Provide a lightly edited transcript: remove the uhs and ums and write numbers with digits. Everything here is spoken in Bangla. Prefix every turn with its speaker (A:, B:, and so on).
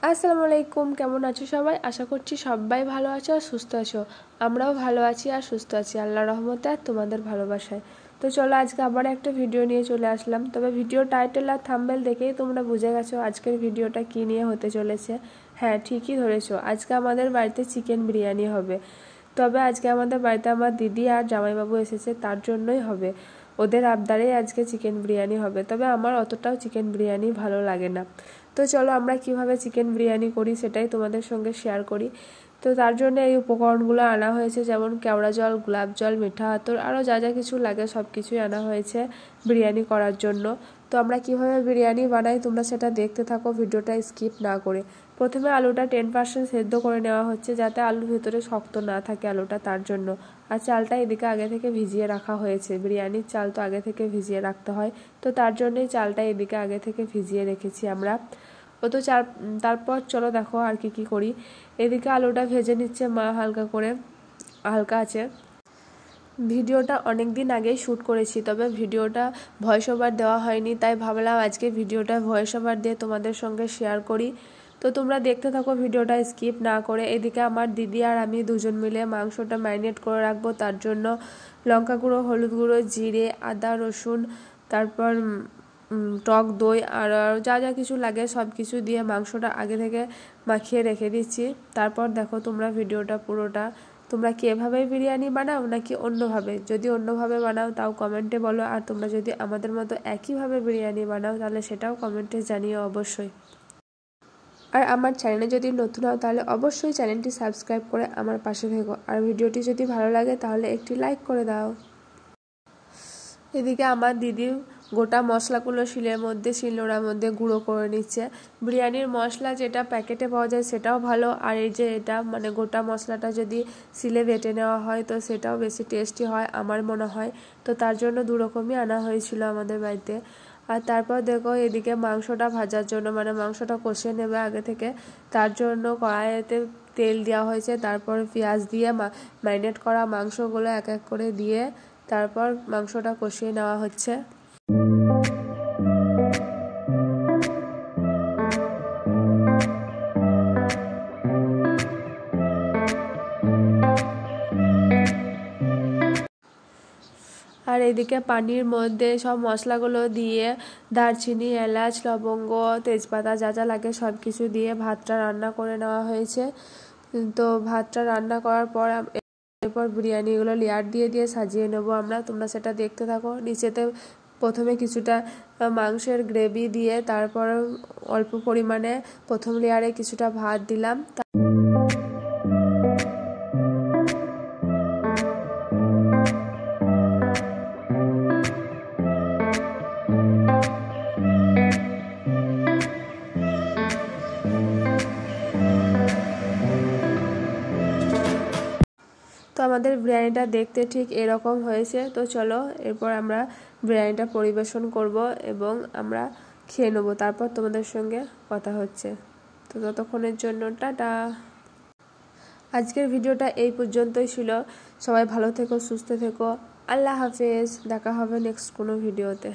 A: আসসালামু আলাইকুম, কেমন আছো সবাই? আশা করছি সবাই ভালো আছো আর সুস্থ আছো। আমরাও ভালো আছি আর সুস্থ আছি আল্লাহর রহমতে আর তোমাদের ভালোবাসায়। তো চলো আজকে আবার একটা ভিডিও নিয়ে চলে আসলাম। তবে ভিডিও টাইটেল আর থাম্বনেল দেখেই তোমরা বুঝে গেছো আজকের ভিডিওটা কী নিয়ে হতে চলেছে। হ্যাঁ, ঠিকই ধরেছো, আজকে আমাদের বাড়িতে চিকেন বিরিয়ানি হবে। তবে আজকে আমাদের বাড়িতে আমার দিদি আর জামাইবাবু এসেছে, তার জন্যই হবে। ওদের আবদারেই আজকে চিকেন বিরিয়ানি হবে। তবে আমার অতটাও চিকেন বিরিয়ানি ভালো লাগে না। তো চলো আমরা কিভাবে চিকেন বিরিয়ানি করি সেটাই তোমাদের সঙ্গে শেয়ার করি। তো তার জন্য এই উপকরণগুলো আনা হয়েছে, যেমন কেওড়া জল, গোলাপ জল, মিঠা আতর, আরও যা যা কিছু লাগে সব কিছুই আনা হয়েছে বিরিয়ানি করার জন্য। তো আমরা কিভাবে বিরিয়ানি বানাই তোমরা সেটা দেখতে থাকো, ভিডিওটা স্কিপ না করে। প্রথমে আলুটা 10% সেদ্ধ করে নেওয়া হচ্ছে, যাতে আলুর ভেতরে শক্ত না থাকে আলুটা, তার জন্য। আর চালটা এদিকে আগে থেকে ভিজিয়ে রাখা হয়েছে, বিরিয়ানির চাল তো আগে থেকে ভিজিয়ে রাখতে হয়। তো তার জন্যই চালটা এদিকে আগে থেকে ভিজিয়ে রেখেছি আমরা। ও তো তারপর চলো দেখো আর কি করি। এদিকে আলুটা ভেজে নিচ্ছে মা হালকা করে, হালকা আছে। ভিডিওটা অনেক দিন আগেই শ্যুট করেছি, তবে ভিডিওটা ভয়েস ওভার দেওয়া হয়নি, তাই ভাবলাম আজকে ভিডিওটা ভয়েস ওভার দিয়ে তোমাদের সঙ্গে শেয়ার করি। তো তোমরা দেখতে থাকো ভিডিওটা স্কিপ না করে। এদিকে আমার দিদি আর আমি দুজন মিলে মাংসটা ম্যারিনেট করে রাখবো, তার জন্য লঙ্কা গুঁড়ো, হলুদ গুঁড়ো, জিরে, আদা, রসুন, তারপর টক দই আর যা যা কিছু লাগে সব কিছু দিয়ে মাংসটা আগে থেকে মাখিয়ে রেখে দিচ্ছি। তারপর দেখো তোমরা ভিডিওটা পুরোটা। তোমরা কি এভাবেই বিরিয়ানি বানাও নাকি অন্যভাবে? যদি অন্যভাবে বানাও তাও কমেন্টে বলো, আর তোমরা যদি আমাদের মতো একইভাবে বিরিয়ানি বানাও তাহলে সেটাও কমেন্টে জানিও অবশ্যই। আর আমার চ্যানেলে যদি নতুন হও তাহলে অবশ্যই চ্যানেলটি সাবস্ক্রাইব করে আমার পাশে থেকো। আর ভিডিওটি যদি ভালো লাগে তাহলে একটি লাইক করে দাও। এদিকে আমার দিদি গোটা মশলাগুলো শিলনোড়ার মধ্যে গুঁড়ো করে নিচ্ছে। বিরিয়ানির মশলা যেটা প্যাকেটে পাওয়া যায় সেটাও ভালো, আর এই যে এটা মানে গোটা মশলাটা যদি শিলে বেটে নেওয়া হয় তো সেটাও বেশি টেস্টি হয় আমার মনে হয়। তো তার জন্য দুরকমই আনা হয়েছিল আমাদের বাড়িতে। আর তারপর দেখো এদিকে মাংসটা ভাজার জন্য মানে মাংসটা কষিয়ে নেবে আগে থেকে, তার জন্য কড়াইতে তেল দেওয়া হয়েছে। তারপর পেঁয়াজ দিয়ে ম্যারিনেট করা মাংসগুলো এক এক করে দিয়ে তারপর মাংসটা কষিয়ে নেওয়া হচ্ছে। আর এদিকে পানির মধ্যে সব মশলাগুলো দিয়ে দারচিনি, এলাচ, লবঙ্গ, তেজপাতা যা যা লাগে সব কিছু দিয়ে ভাতটা রান্না করে নেওয়া হয়েছে। তো ভাতটা রান্না করার পর এরপর বিরিয়ানিগুলো লেয়ার দিয়ে দিয়ে সাজিয়ে নেবো আমরা। তোমরা সেটা দেখতে থাকো। নিচেতে প্রথমে কিছুটা মাংসের গ্রেভি দিয়ে তারপর অল্প পরিমাণে প্রথম লেয়ারে কিছুটা ভাত দিলাম। তো আমাদের বিরিয়ানিটা দেখতে ঠিক এরকম হয়েছে। তো চলো এরপর আমরা বিরিয়ানিটা পরিবেশন করব এবং আমরা খেয়ে নেবো, তারপর তোমাদের সঙ্গে কথা হচ্ছে। তো ততক্ষণের জন্য টাটা। আজকের ভিডিওটা এই পর্যন্তই ছিল। সবাই ভালো থেকো, সুস্থ থেকো, আল্লাহ হাফেজ। দেখা হবে নেক্সট কোনো ভিডিওতে।